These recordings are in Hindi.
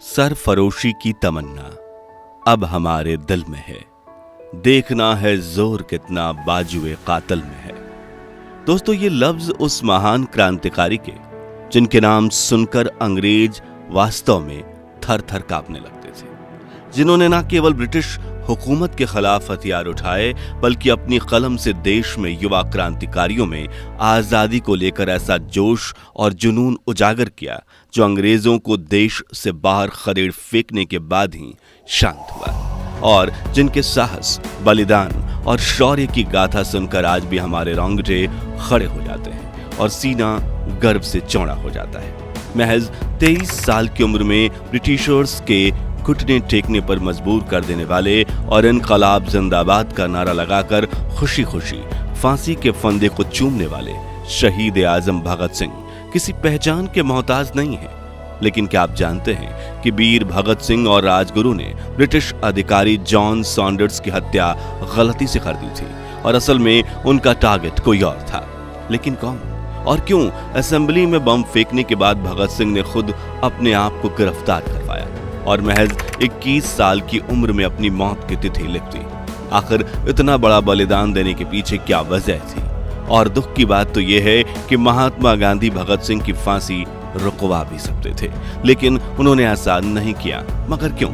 सरफरोशी की तमन्ना अब हमारे दिल में है, देखना है जोर कितना बाजुए कातिल में है। दोस्तों, ये लफ्ज उस महान क्रांतिकारी के जिनके नाम सुनकर अंग्रेज वास्तव में थर थर कांपने लगते थे, जिन्होंने न केवल ब्रिटिश हुकूमत के खिलाफ हथियार उठाए बल्कि अपनी कलम से देश में युवा क्रांतिकारियों में आजादी को लेकर ऐसा जोश और जुनून उजागर किया जो अंग्रेजों को देश से बाहर खदेड़ फेंकने के बाद ही शांत हुआ, और जिनके साहस, बलिदान और शौर्य की गाथा सुनकर आज भी हमारे रोंगटे खड़े हो जाते हैं और सीना गर्व से चौड़ा हो जाता है। महज 23 साल की उम्र में ब्रिटिशर्स के घुटने टेकने पर मजबूर कर देने वाले और इनकलाब जिंदाबाद का नारा लगाकर खुशी खुशी फांसी के फंदे को चूमने वाले शहीद आजम भगत सिंह किसी पहचान के मोहताज नहीं है। लेकिन क्या आप जानते हैं कि वीर भगत सिंह और राजगुरु ने ब्रिटिश अधिकारी जॉन सॉन्डर्स की हत्या गलती से कर दी थी और असल में उनका टारगेट कोई और था। लेकिन कौन और क्यों? असेंबली में बम फेंकने के बाद भगत सिंह ने खुद अपने आप को गिरफ्तार करवाया और महज 21 साल की उम्र में अपनी मौत की तिथि लिख दी। आखिर इतना बड़ा बलिदान देने के पीछे क्या वजह थी? और दुख की बात तो यह है कि महात्मा गांधी भगत सिंह की फांसी रुकवा भी सकते थे, लेकिन उन्होंने ऐसा नहीं किया। मगर क्यों?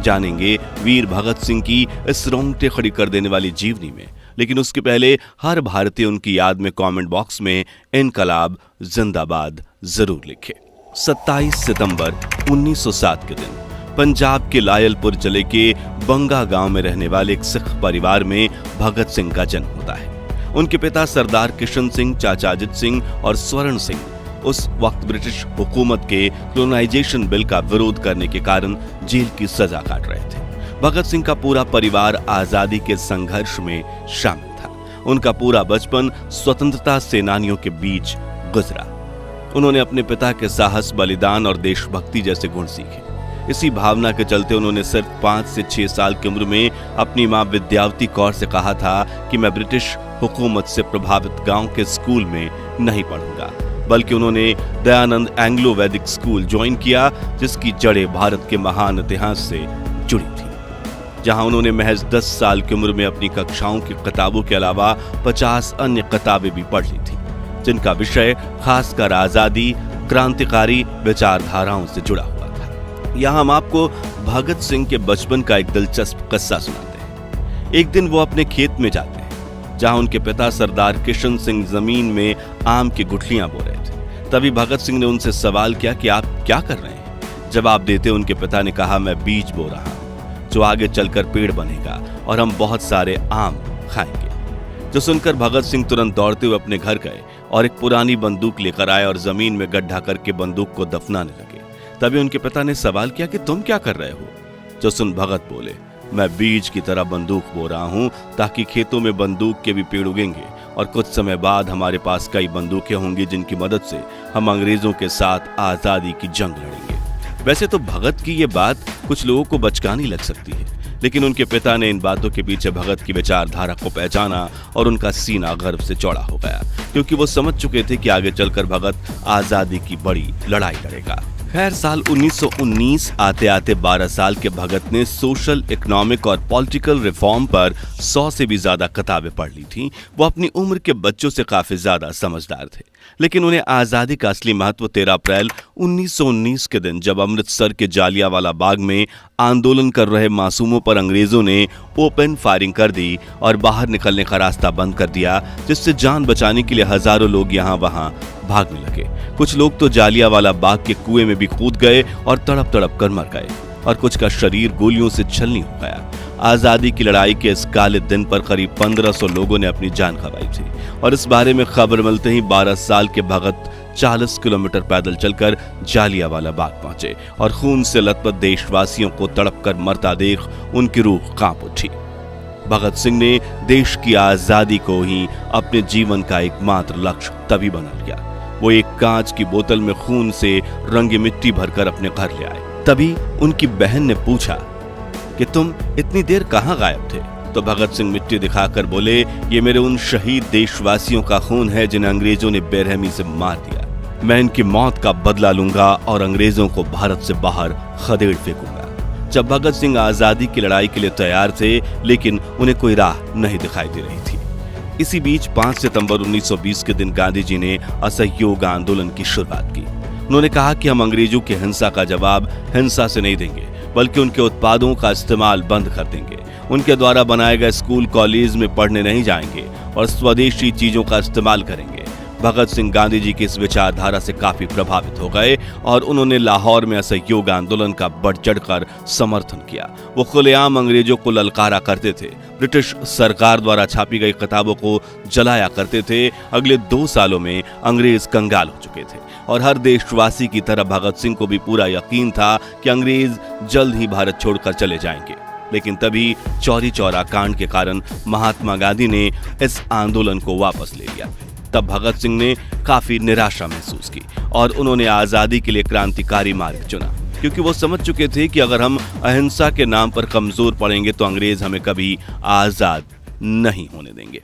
जानेंगे वीर भगत सिंह की इस रोंगटे खड़ी कर देने वाली जीवनी में। लेकिन उसके पहले हर भारतीय उनकी याद में कमेंट बॉक्स में इनकलाब जिंदाबाद जरूर लिखे। 27 सितंबर 1907 के दिन पंजाब के लायलपुर जिले के बंगा गांव में रहने वाले एक सिख परिवार में भगत सिंह का जन्म होता है। उनके पिता सरदार किशन सिंह, चाचा अजित सिंह और स्वर्ण सिंह उस वक्त ब्रिटिश हुकूमत के कॉलोनाइजेशन बिल का विरोध करने के कारण जेल की सजा काट रहे थे। भगत सिंह का पूरा परिवार आजादी के संघर्ष में शामिल था। उनका पूरा बचपन स्वतंत्रता सेनानियों के बीच गुजरा। उन्होंने अपने पिता के साहस, बलिदान और देशभक्ति जैसे गुण सीखे। इसी भावना के चलते उन्होंने सिर्फ 5 से 6 साल की उम्र में अपनी मां विद्यावती कौर से कहा था कि मैं ब्रिटिश हुकूमत से प्रभावित गांव के स्कूल में नहीं पढ़ूंगा, बल्कि उन्होंने दयानंद एंग्लो वैदिक स्कूल ज्वाइन किया, जिसकी जड़ें भारत के महान इतिहास से जुड़ी थी। जहां उन्होंने महज 10 साल की उम्र में अपनी कक्षाओं की किताबों के अलावा 50 अन्य किताबें भी पढ़ ली थी, जिनका विषय खासकर आजादी, क्रांतिकारी विचारधाराओं से जुड़ा हुआ था। यहाँ हम आपको भगत सिंह के बचपन का एक दिलचस्प किस्सा सुनाते हैं। एक दिन वो अपने खेत में जाते हैं, जहाँ उनके पिता सरदार किशन सिंह जमीन में आम की गुठलियां बो रहे थे। तभी भगत सिंह ने उनसे सवाल किया कि आप क्या कर रहे हैं? जवाब देते उनके पिता ने कहा, मैं बीज बो रहा हूँ जो आगे चलकर पेड़ बनेगा और हम बहुत सारे आम खाएंगे। जो सुनकर भगत सिंह तुरंत दौड़ते हुए अपने घर गए और एक पुरानी बंदूक लेकर आए और जमीन में गड्ढा करके बंदूक को दफनाने लगे। तभी उनके पिता ने सवाल किया कि तुम क्या कर रहे हो? जो सुन भगत बोले, मैं बीज की तरह बंदूक बो रहा हूं ताकि खेतों में बंदूक के भी पेड़ उगेंगे और कुछ समय बाद हमारे पास कई बंदूकें होंगी जिनकी मदद से हम अंग्रेजों के साथ आजादी की जंग लड़ेंगे। वैसे तो भगत की ये बात कुछ लोगों को बचकानी लग सकती है, लेकिन उनके पिता ने इन बातों के पीछे भगत की विचारधारा को पहचाना और उनका सीना गर्व से चौड़ा हो गया, क्योंकि वो समझ चुके थे कि आगे चलकर भगत आजादी की बड़ी लड़ाई लड़ेगा। खैर, साल 1919 आते आते 12 साल के भगत ने सोशल, इकोनॉमिक और पॉलिटिकल रिफॉर्म पर 100 से भी ज्यादा किताबें पढ़ ली थी। वो अपनी उम्र के बच्चों से काफी ज्यादा समझदार थे, लेकिन उन्हें आजादी का असली महत्व 13 अप्रैल 1919 के दिन, जब अमृतसर के जालियांवाला बाग में आंदोलन कर रहे मासूमों पर अंग्रेजों ने ओपन फायरिंग कर दी और बाहर निकलने का रास्ता बंद कर दिया, जिससे जान बचाने के लिए हजारों लोग यहाँ वहां भागने लगे। कुछ लोग तो जालियांवाला बाग के कुएं में भी कूद गए और तड़प तड़प कर मर गए, और कुछ का शरीर गोलियों से छलनी हो गया। आजादी की लड़ाई के इस काले दिन पर करीब 1500 लोगों ने अपनी जान गंवाई थी, और इस बारे में खबर मिलते ही 12 साल के भगत 40 किलोमीटर पैदल चलकर जालियांवाला बाग पहुंचे और खून से लथपथ देशवासियों को तड़प कर मरता देख उनकी रूह कांप उठी। भगत सिंह ने देश की आजादी को ही अपने जीवन का एकमात्र लक्ष्य तभी बना लिया। वो एक कांच की बोतल में खून से रंगी मिट्टी भरकर अपने घर ले आए। तभी उनकी बहन ने पूछा कि तुम इतनी देर कहां गायब थे? तो भगत सिंह मिट्टी दिखाकर बोले, ये मेरे उन शहीद देशवासियों का खून है जिन्हें अंग्रेजों ने बेरहमी से मार दिया। मैं इनकी मौत का बदला लूंगा और अंग्रेजों को भारत से बाहर खदेड़ फेंकूंगा। जब भगत सिंह आजादी की लड़ाई के लिए तैयार थे, लेकिन उन्हें कोई राह नहीं दिखाई दे रही थी। इसी बीच 5 सितंबर 1920 के दिन गांधी जी ने असहयोग आंदोलन की शुरुआत की। उन्होंने कहा कि हम अंग्रेजों की हिंसा का जवाब हिंसा से नहीं देंगे, बल्कि उनके उत्पादों का इस्तेमाल बंद कर देंगे। उनके द्वारा बनाए गए स्कूल कॉलेज में पढ़ने नहीं जाएंगे और स्वदेशी चीजों का इस्तेमाल करेंगे। भगत सिंह गांधी जी की इस विचारधारा से काफी प्रभावित हो गए और उन्होंने लाहौर में असहयोग आंदोलन का बढ़ चढ़कर समर्थन किया। वो खुलेआम अंग्रेजों को ललकारा करते थे, ब्रिटिश सरकार द्वारा छापी गई किताबों को जलाया करते थे। अगले 2 सालों में अंग्रेज कंगाल हो चुके थे और हर देशवासी की तरह भगत सिंह को भी पूरा यकीन था कि अंग्रेज जल्द ही भारत छोड़कर चले जाएंगे। लेकिन तभी चौरी चौरा कांड के कारण महात्मा गांधी ने इस आंदोलन को वापस ले लिया। तब भगत सिंह ने काफी निराशा महसूस की और उन्होंने आजादी के लिए क्रांतिकारी मार्ग चुना, क्योंकि वो समझ चुके थे कि अगर हम अहिंसा के नाम पर कमजोर पड़ेंगे तो अंग्रेज हमें कभी आजाद नहीं होने देंगे।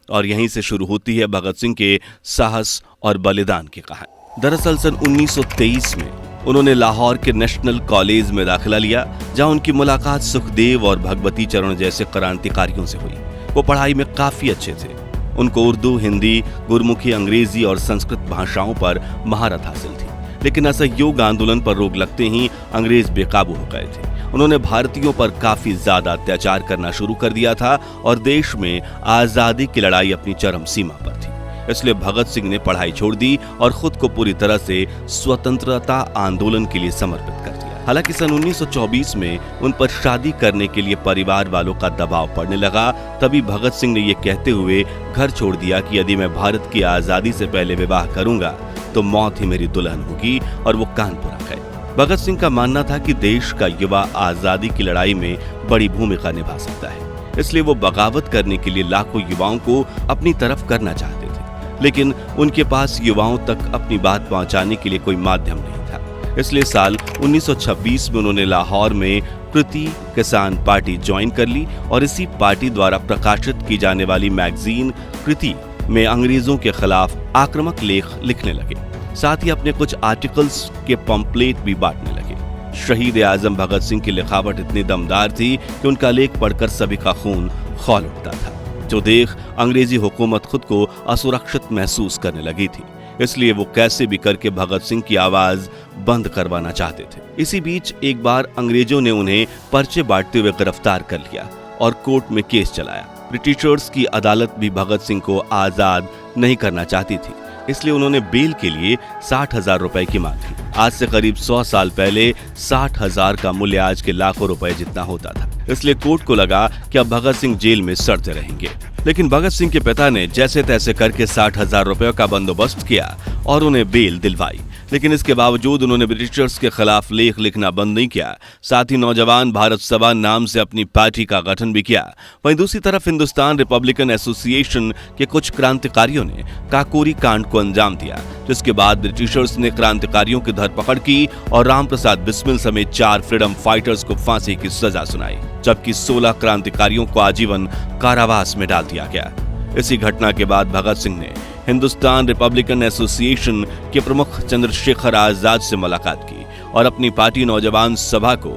और यहीं से शुरू होती है भगत सिंह के साहस और बलिदान की कहानी। दरअसल सन 1923 में उन्होंने लाहौर के नेशनल कॉलेज में दाखिला लिया, जहां उनकी मुलाकात सुखदेव और भगवती चरण जैसे क्रांतिकारियों से हुई। वो पढ़ाई में काफी अच्छे थे। उनको उर्दू, हिंदी, गुरमुखी, अंग्रेजी और संस्कृत भाषाओं पर महारत हासिल थी। लेकिन असहयोग आंदोलन पर रोक लगते ही अंग्रेज बेकाबू हो गए थे। उन्होंने भारतीयों पर काफी ज्यादा अत्याचार करना शुरू कर दिया था और देश में आजादी की लड़ाई अपनी चरम सीमा पर थी। इसलिए भगत सिंह ने पढ़ाई छोड़ दी और खुद को पूरी तरह से स्वतंत्रता आंदोलन के लिए समर्पित कर दिया। हालांकि सन 1924 में उन पर शादी करने के लिए परिवार वालों का दबाव पड़ने लगा। तभी भगत सिंह ने यह कहते हुए घर छोड़ दिया कि यदि मैं भारत की आजादी से पहले विवाह करूंगा तो मौत ही मेरी दुल्हन होगी, और वो कानपुर आ गए। भगत सिंह का मानना था कि देश का युवा आजादी की लड़ाई में बड़ी भूमिका निभा सकता है, इसलिए वो बगावत करने के लिए लाखों युवाओं को अपनी तरफ करना चाहते थे। लेकिन उनके पास युवाओं तक अपनी बात पहुंचाने के लिए कोई माध्यम नहीं था। इसलिए साल 1926 में उन्होंने लाहौर में कृति किसान पार्टी ज्वाइन कर ली और इसी पार्टी द्वारा प्रकाशित की जाने वाली मैगजीन कृति में अंग्रेजों के खिलाफ आक्रामक लेख लिखने लगे। साथ ही अपने कुछ आर्टिकल्स के पंपलेट भी बांटने लगे। शहीद आजम भगत सिंह की लिखावट इतनी दमदार थी कि उनका लेख पढ़कर सभी का खून खौल उठता था, जो देख अंग्रेजी हुकूमत खुद को असुरक्षित महसूस करने लगी थी। इसलिए वो कैसे भी करके भगत सिंह की आवाज बंद करवाना चाहते थे। इसी बीच एक बार अंग्रेजों ने उन्हें पर्चे बांटते हुए गिरफ्तार कर लिया और कोर्ट में केस चलाया। ब्रिटिशर्स की अदालत भी भगत सिंह को आजाद नहीं करना चाहती थी, इसलिए उन्होंने बेल के लिए 60,000 रुपए की मांग की। आज से करीब 100 साल पहले 60,000 का मूल्य आज के लाखों रुपए जितना होता था। इसलिए कोर्ट को लगा कि अब भगत सिंह जेल में सड़ते रहेंगे। लेकिन भगत सिंह के पिता ने जैसे तैसे करके 60,000 रुपयों का बंदोबस्त किया और उन्हें बेल दिलवाई। लेकिन इसके बावजूद उन्होंने ब्रिटिशर्स के खिलाफ लेख लिखना बंद नहीं किया। साथ ही नौजवान भारत सभा नाम से अपनी पार्टी का गठन भी किया। वहीं दूसरी तरफ हिंदुस्तान रिपब्लिकन एसोसिएशन के कुछ क्रांतिकारियों ने काकोरी कांड को अंजाम दिया, जिसके बाद ब्रिटिशर्स ने क्रांतिकारियों की धरपकड़ की और राम प्रसाद बिस्मिल समेत 4 फ्रीडम फाइटर्स को फांसी की सजा सुनाई, जबकि 16 क्रांतिकारियों को आजीवन कारावास में डाल दिया गया। इसी घटना के बाद भगत सिंह ने हिंदुस्तान रिपब्लिकन एसोसिएशन के प्रमुख चंद्रशेखर आजाद से मुलाकात की और अपनी पार्टी नौजवान सभा को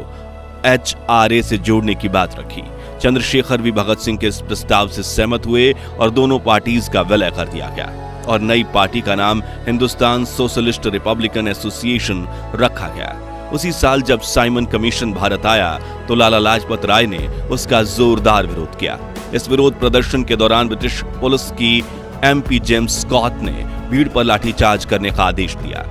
HRA से जोड़ने की बात रखी। चंद्रशेखर भी भगत सिंह के इस प्रस्ताव से सहमत हुए और दोनों पार्टीज का विलय कर दिया गया और नई पार्टी का नाम हिंदुस्तान सोशलिस्ट रिपब्लिकन एसोसिएशन रखा गया। उसी साल जब साइमन कमीशन भारत आया तो लाला लाजपत राय ने उसका जोरदार विरोध किया। इस विरोध प्रदर्शन के दौरान ब्रिटिश पुलिस की MP जेम्स स्कॉट ने भीड़ पर लाठीचार्ज करने का आदेश दिया।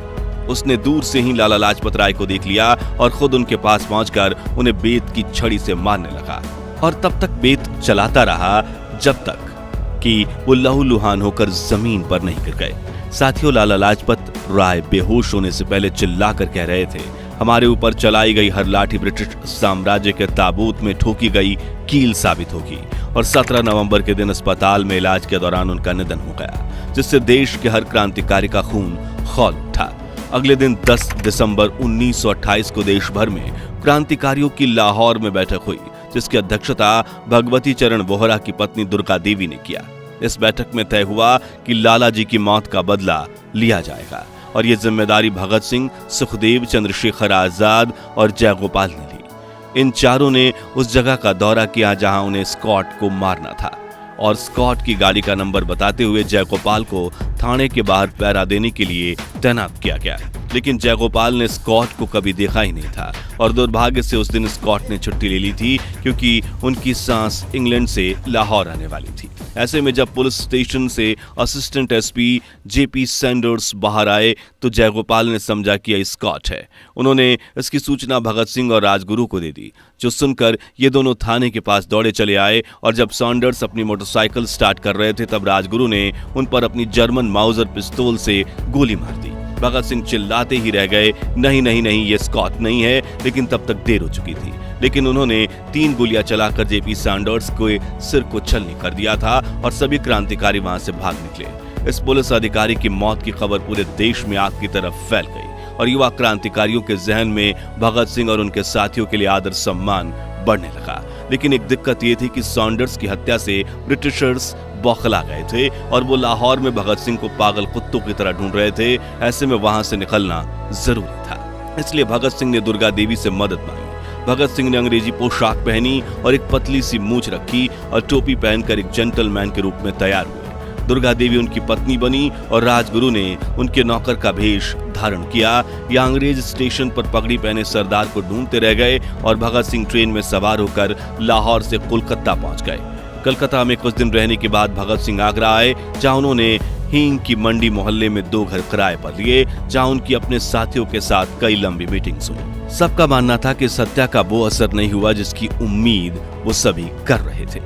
उसने दूर से ही लाला लाजपत राय को देख लिया और खुद उनके पास पहुंचकर उन्हें बेत की छड़ी से मारने लगा और तब तक बेत चलाता रहा जब तक कि वो लहूलुहान होकर जमीन पर नहीं गिर गए। साथियों, लाला लाजपत राय बेहोश होने से पहले चिल्लाकर कह रहे थे, हमारे ऊपर चलाई गई हर लाठी ब्रिटिश साम्राज्य के ताबूत में ठोकी गई कील साबित होगी। और 17 नवंबर के दिन अस्पताल में इलाज के दौरान उनका निधन हो गया, जिससे देश के हर क्रांतिकारी का खून खौल उठा। अगले दिन 10 दिसंबर 1928 को देश भर में क्रांतिकारियों की लाहौर में बैठक हुई, जिसकी अध्यक्षता भगवती चरण वोहरा की पत्नी दुर्गा देवी ने किया। इस बैठक में तय हुआ कि लाला जी की मौत का बदला लिया जाएगा और ये जिम्मेदारी भगत सिंह, सुखदेव, चंद्रशेखर आजाद और जयगोपाल ने ली। इन चारों ने उस जगह का दौरा किया जहां उन्हें स्कॉट को मारना था और स्कॉट की गाड़ी का नंबर बताते हुए जयगोपाल को थाने के बाहर पहरा देने के लिए तैनात किया गया। लेकिन जयगोपाल ने स्कॉट को कभी देखा ही नहीं था और दुर्भाग्य से उस दिन स्कॉट ने छुट्टी ले ली थी क्योंकि उनकी सांस इंग्लैंड से लाहौर आने वाली थी। ऐसे में जब पुलिस स्टेशन से असिस्टेंट एसपी जेपी सैंडर्स बाहर आए तो जयगोपाल ने समझा कि यह स्कॉट है। उन्होंने इसकी सूचना भगत सिंह और राजगुरु को दे दी, जो सुनकर ये दोनों थाने के पास दौड़े चले आए और जब सैंडर्स अपनी मोटरसाइकिल स्टार्ट कर रहे थे तब राजगुरु ने उन पर अपनी जर्मन माउजर पिस्तौल से गोली मार दी। भगत सिंह चिल्लाते ही रह गए, नहीं नहीं नहीं, ये स्कॉट नहीं है, लेकिन तब तक देर हो चुकी थी। लेकिन उन्होंने 3 गोलियां चलाकर जेपी सैंडर्स के सिर को छलनी कर दिया था और सभी क्रांतिकारी वहां से भाग निकले। इस पुलिस अधिकारी की मौत की खबर पूरे देश में आग की तरफ फैल गई और युवा क्रांतिकारियों के जहन में भगत सिंह और उनके साथियों के लिए आदर सम्मान बढ़ने लगा। लेकिन एक दिक्कत ये थी कि सैंडर्स की हत्या से ब्रिटिशर्स बौखला गए थे और वो लाहौर में भगत सिंह को पागल कुत्तों की तरह ढूंढ रहे थे। ऐसे में वहां से निकलना जरूरी था, इसलिए भगत सिंह ने दुर्गा देवी से मदद मांगी। भगत सिंह ने अंग्रेजी पोशाक पहनी और एक पतली सी मूंछ रखी और टोपी पहनकर एक जेंटलमैन के रूप में तैयार हुए। दुर्गा देवी उनकी पत्नी बनी और राजगुरु ने उनके नौकर का भेष धारण किया। या अंग्रेज स्टेशन पर पगड़ी पहने सरदार को ढूंढते रह गए और भगत सिंह ट्रेन में सवार होकर लाहौर से कोलकाता पहुंच गए। कलकत्ता में कुछ दिन रहने के बाद भगत सिंह आगरा आए, जहां उन्होंने हींग की मंडी मोहल्ले में 2 घर किराए पर लिए, जहां उनकी अपने साथियों के साथ कई लंबी मीटिंग्स हुई। सबका मानना था कि सत्या का वो असर नहीं हुआ जिसकी उम्मीद वो सभी कर रहे थे।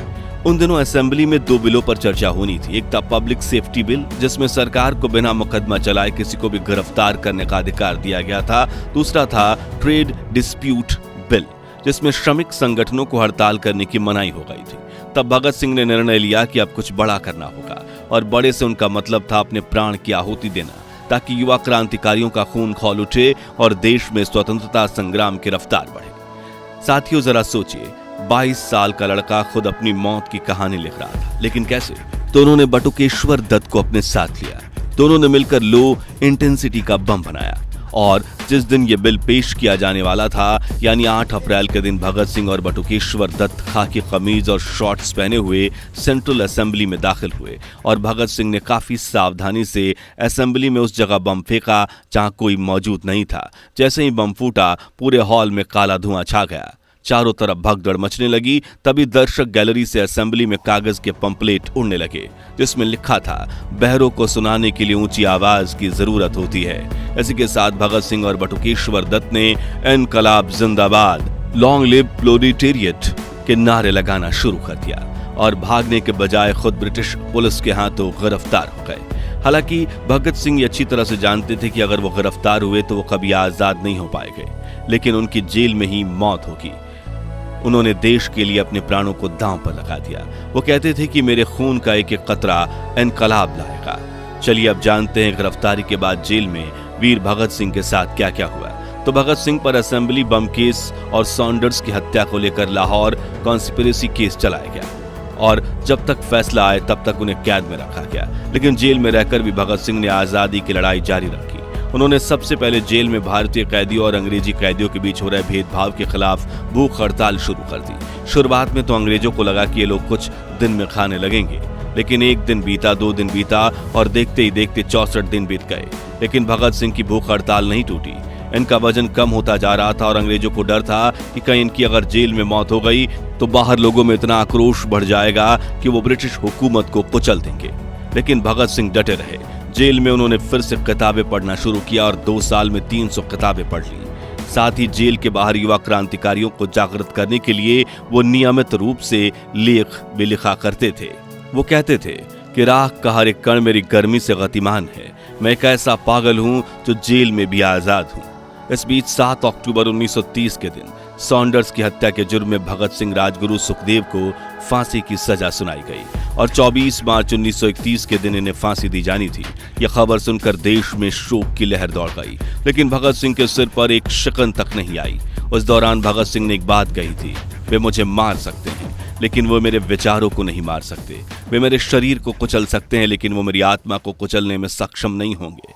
उन दिनों असेंबली में 2 बिलों पर चर्चा होनी थी। एक था पब्लिक सेफ्टी बिल, जिसमें सरकार को बिना मुकदमा चलाए किसी को भी गिरफ्तार करने का अधिकार दिया गया था। दूसरा था ट्रेड डिस्प्यूट बिल, जिसमें श्रमिक संगठनों को हड़ताल करने की मनाही हो गई थी। तब भगत सिंह ने निर्णय लिया कि अब कुछ बड़ा करना होगा और बड़े से उनका मतलब था अपने प्राण की आहुति देना, ताकि युवा क्रांतिकारियों का खून खौल उठे और देश में स्वतंत्रता संग्राम की रफ्तार बढ़े। साथियों, जरा सोचिए, 22 साल का लड़का खुद अपनी मौत की कहानी लिख रहा था, लेकिन कैसे? तो उन्होंने बटुकेश्वर दत्त को अपने साथ लिया। दोनों ने मिलकर लो इंटेंसिटी का बम बनाया और जिस दिन यह बिल पेश किया जाने वाला था, यानी 8 अप्रैल के दिन, भगत सिंह और बटुकेश्वर दत्त खाकी कमीज और शॉर्ट्स पहने हुए सेंट्रल असेंबली में दाखिल हुए और भगत सिंह ने काफी सावधानी से असेंबली में उस जगह बम फेंका जहां कोई मौजूद नहीं था। जैसे ही बम फूटा, पूरे हॉल में काला धुआं छा गया, चारों तरफ भगदड़ मचने लगी। तभी दर्शक गैलरी से असेंबली में कागज के पंपलेट उड़ने लगे, जिसमें लिखा था, बहरों को सुनाने के लिए ऊंची आवाज की जरूरत होती है। इसी के साथ भगत सिंह और बटुकेश्वर दत्त ने इनकलाब जिंदाबाद, लॉन्ग लिव प्रोलेटेरिएट के नारे लगाना शुरू कर दिया और भागने के बजाय खुद ब्रिटिश पुलिस के हाथों गिरफ्तार हो गए। हालांकि भगत सिंह अच्छी तरह से जानते थे कि अगर वो गिरफ्तार हुए तो वो कभी आजाद नहीं हो पाएंगे, लेकिन उनकी जेल में ही मौत होगी। उन्होंने देश के लिए अपने प्राणों को दांव पर लगा दिया। वो कहते थे कि मेरे खून का एक एक कतरा इनकलाब लाएगा। चलिए अब जानते हैं गिरफ्तारी के बाद जेल में वीर भगत सिंह के साथ क्या क्या हुआ। तो भगत सिंह पर असेंबली बम केस और सैंडर्स की हत्या को लेकर लाहौर कॉन्स्पिरेसी केस चलाया गया और जब तक फैसला आए तब तक उन्हें कैद में रखा गया। लेकिन जेल में रहकर भी भगत सिंह ने आजादी की लड़ाई जारी रखी। उन्होंने सबसे पहले जेल में भारतीय कैदियों और अंग्रेजी कैदियों के बीच हो रहे भेदभाव के खिलाफ भूख हड़ताल शुरू कर दी। शुरुआत में तो अंग्रेजों को लगा कि ये लोग कुछ दिन में खाने लगेंगे, लेकिन 1 दिन बीता, 2 दिन बीता और देखते ही देखते 64 दिन बीत गए, लेकिन भगत सिंह की भूख हड़ताल नहीं टूटी। इनका वजन कम होता जा रहा था और अंग्रेजों को डर था कि कहीं इनकी अगर जेल में मौत हो गई तो बाहर लोगों में इतना आक्रोश बढ़ जाएगा कि वो ब्रिटिश हुकूमत को कुचल देंगे। लेकिन भगत सिंह डटे रहे। जेल में उन्होंने फिर से किताबें पढ़ना शुरू किया और 2 साल में 300 किताबें पढ़ ली। साथ ही जेल के बाहर युवा क्रांतिकारियों को जागृत करने के लिए वो नियमित रूप से लेख भी लिखा करते थे। वो कहते थे कि राख का हर एक कण मेरी गर्मी से गतिमान है, मैं एक ऐसा पागल हूं जो जेल में भी आजाद हूं। इस बीच 7 अक्टूबर 1930 के दिन सैंडर्स की हत्या के जुर्म में भगत सिंह, राजगुरु, सुखदेव को फांसी की सजा सुनाई गई और 24 मार्च 1931 के दिन इन्हें फांसी दी जानी थी। यह खबर सुनकर देश में शोक की लहर दौड़ गई, लेकिन भगत सिंह के सिर पर एक शिकन तक नहीं आई। उस दौरान भगत सिंह ने एक बात कही थी, वे मुझे मार सकते हैं लेकिन वो मेरे विचारों को नहीं मार सकते। वे मेरे शरीर को कुचल सकते हैं लेकिन वो मेरी आत्मा को कुचलने में सक्षम नहीं होंगे।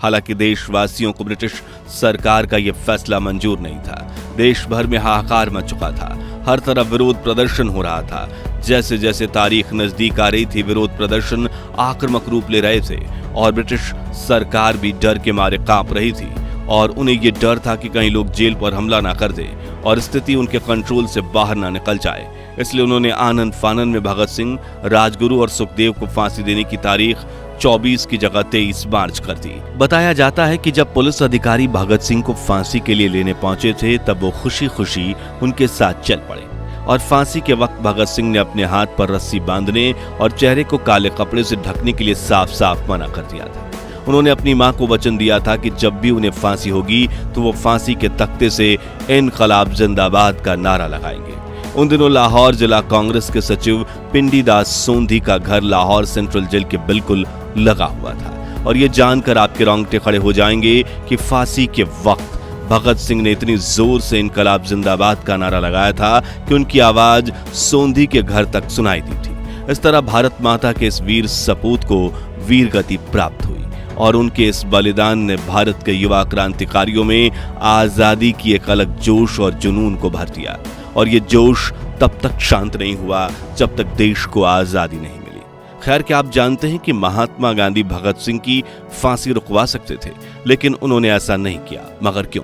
हालांकि देशवासियों को ब्रिटिश सरकार का यह फैसला मंजूर नहीं था। देश भर में हाहाकार मच चुका था, हर तरफ विरोध प्रदर्शन हो रहा था। जैसे जैसे तारीख नजदीक आ रही थी, विरोध प्रदर्शन आक्रामक रूप ले रहे थे और ब्रिटिश सरकार भी डर के मारे कांप रही थी और उन्हें यह डर था कि कहीं लोग जेल पर हमला ना कर दे और स्थिति उनके कंट्रोल से बाहर ना निकल जाए। इसलिए उन्होंने आनन फानन में भगत सिंह, राजगुरु और सुखदेव को फांसी देने की तारीख 24 की जगह 23 मार्च कर दी। बताया जाता है कि जब पुलिस अधिकारी भगत सिंह को फांसी के लिए लेने पहुंचे थे, तब वो खुशी खुशी उनके साथ चल पड़े और फांसी के वक्त भगत सिंह ने अपने हाथ पर रस्सी बांधने और चेहरे को काले कपड़े से ढकने के लिए साफ साफ मना कर दिया था। उन्होंने अपनी मां को वचन दिया था कि जब भी उन्हें फांसी होगी तो वो फांसी के तख्ते से इनकलाब जिंदाबाद का नारा लगाएंगे। उन दिनों लाहौर जिला कांग्रेस के सचिव पिंडी दास सोंधी का घर लाहौर सेंट्रल जेल के बिल्कुल लगा हुआ था और ये जानकर आपके रोंगटे खड़े हो जाएंगे कि फांसी के वक्त भगत सिंह ने इतनी जोर से इनकलाब जिंदाबाद का नारा लगाया था कि उनकी आवाज सोंधी के घर तक सुनाई दी थी। इस तरह भारत माता के इस वीर सपूत को वीर गति प्राप्त हुई और उनके इस बलिदान ने भारत के युवा क्रांतिकारियों में आजादी की एक अलग जोश और जुनून को भर दिया और ये जोश तब तक शांत नहीं हुआ जब तक देश को आजादी नहीं मिली। खैर, क्या आप जानते हैं कि महात्मा गांधी भगत सिंह की फांसी रुकवा सकते थे, लेकिन उन्होंने ऐसा नहीं किया। मगर क्यों?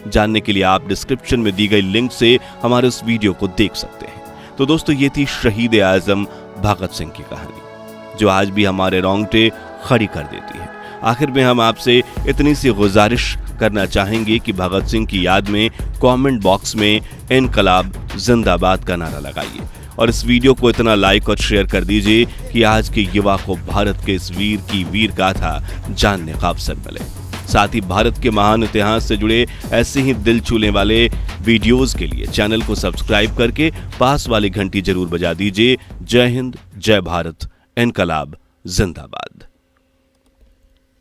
जानने के लिए आप डिस्क्रिप्शन में दी गई लिंक से हमारे इस वीडियो को देख सकते हैं। तो दोस्तों, ये थी शहीद आजम भगत सिंह की कहानी, जो आज भी हमारे रोंगटे खड़ी कर देती है। आखिर में हम आपसे इतनी सी गुजारिश करना चाहेंगे कि भगत सिंह की याद में कमेंट बॉक्स में इनकलाब जिंदाबाद का नारा लगाइए और इस वीडियो को इतना लाइक और शेयर कर दीजिए कि आज के युवा को भारत के इस वीर की वीर गाथा जानने का अवसर मिले। साथ ही भारत के महान इतिहास से जुड़े ऐसे ही दिल छूने वाले वीडियोस के लिए चैनल को सब्सक्राइब करके पास वाली घंटी जरूर बजा दीजिए। जय हिंद, जय भारत, इनकलाब जिंदाबाद।